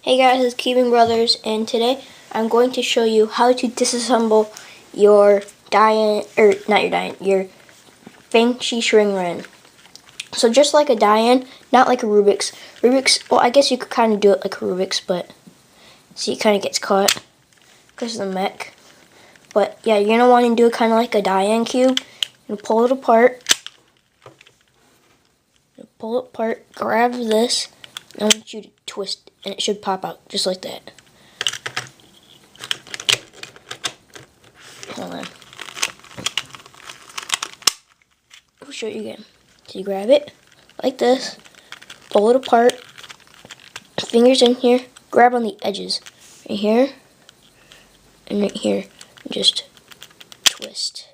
Hey guys, it's Keevan Brothers, and today I'm going to show you how to disassemble your your Fangshi string ring. So just like a die-in, not like a Rubik's. Well, I guess you could kind of do it like a Rubik's, but see, it kind of gets caught because of the mech. But yeah, you're gonna want to do it kind of like a die-in cube. You pull it apart. Grab this. I want you to twist, and it should pop out just like that. Hold on. I'll show you again. So you grab it like this, pull it apart, fingers in here, grab on the edges, right here, and right here, and just twist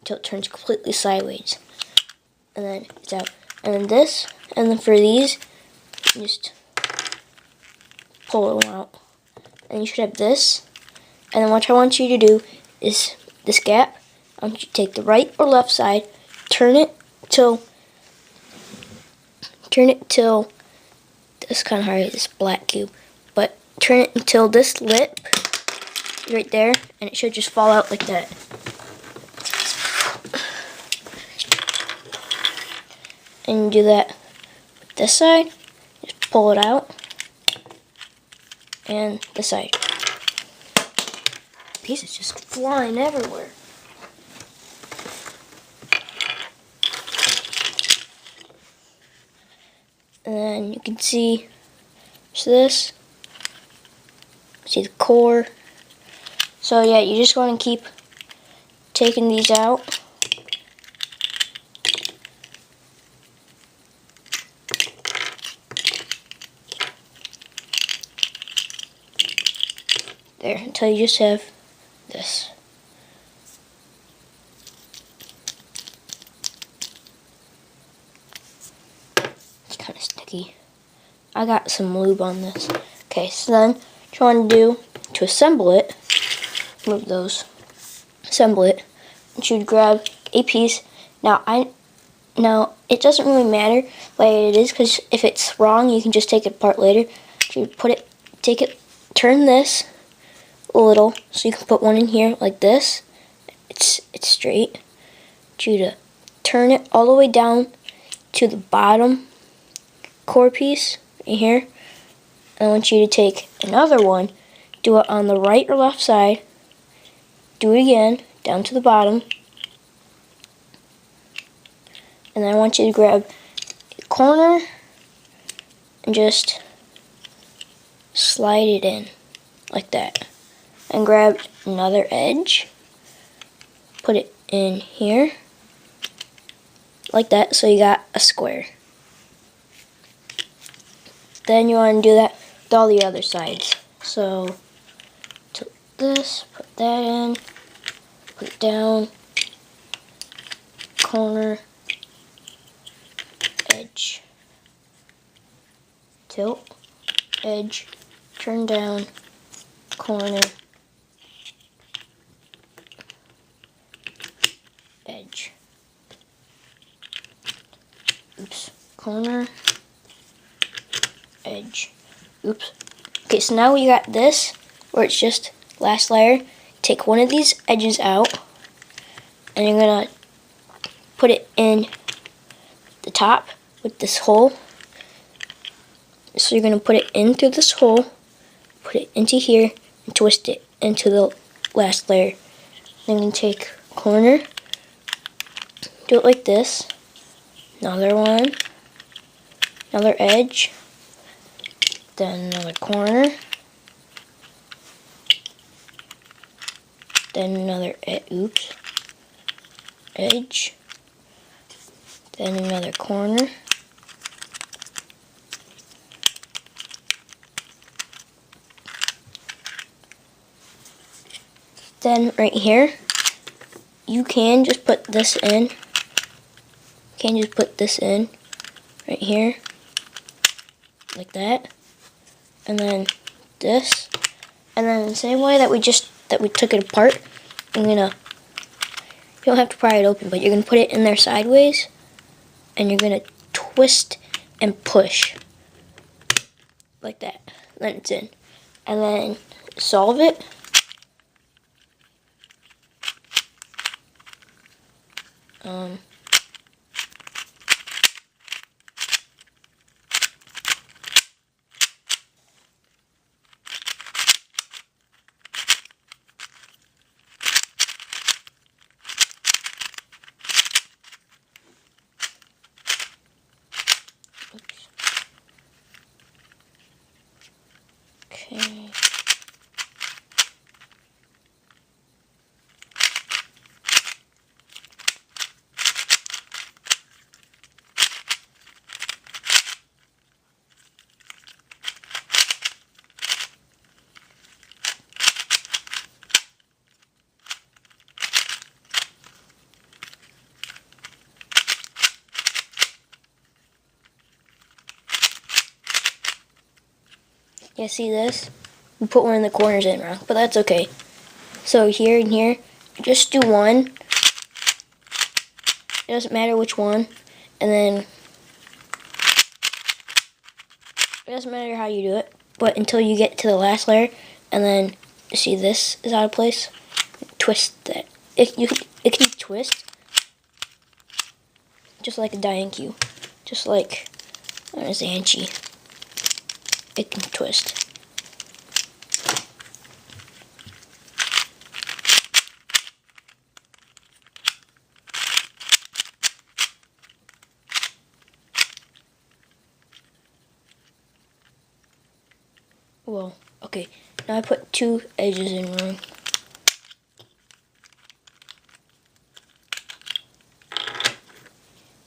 until it turns completely sideways. And then it's out. And then this, and then for these, just pull it out. And you should have this. And then what I want you to do is this gap. I want you to take the right or left side, turn it till this kind of hard, this black cube, but turn it until this lip right there, and it should just fall out like that. And you do that with this side, just pull it out, and this side. Pieces just flying everywhere. And then you can see this. See the core. So yeah, you just want to keep taking these out. There, until you just have this. It's kind of sticky. I got some lube on this. Okay, so then what you want to do to assemble it, move those, assemble it, and you'd grab a piece. Now it doesn't really matter what it is, because if it's wrong, you can just take it apart later. You turn this a little, so you can put one in here like this. It's straight. You to turn it all the way down to the bottom core piece right here. I want you to take another one, do it on the right or left side, do it again down to the bottom, and then I want you to grab a corner and just slide it in like that. And grab another edge, put it in here, like that, so you got a square. Then you want to do that with all the other sides. So, tilt this, put that in, put it down, corner, edge, tilt, edge, turn down, corner, edge. Oops. Corner, edge. Oops. Okay, so now we got this, where it's just last layer. Take one of these edges out, and you're gonna put it in the top with this hole. So you're gonna put it in through this hole, put it into here, and twist it into the last layer. Then you can take corner, do it like this, another one, another edge, then another corner, then another edge, then another corner, then right here, you can just put this in. Right here, like that, and then this, and then the same way that we took it apart, you don't have to pry it open, but you're gonna put it in there sideways, and you're gonna twist and push like that. then it's in. And then solve it. Oops. Okay. Yeah, see this? We put one in the corners in wrong, but that's okay. So here and here, just do one. It doesn't matter which one. And then, it doesn't matter how you do it, but until you get to the last layer, and then, see this is out of place? Twist that. It can twist, just like a Diane Q. Just like a Zanchi. It can twist. Well, okay. Now I put 2 edges in wrong.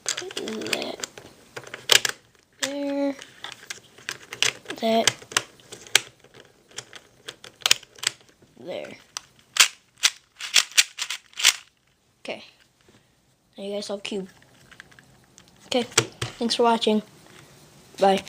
Put that there. That there. Okay. Now you guys have cube. Okay. Thanks for watching. Bye.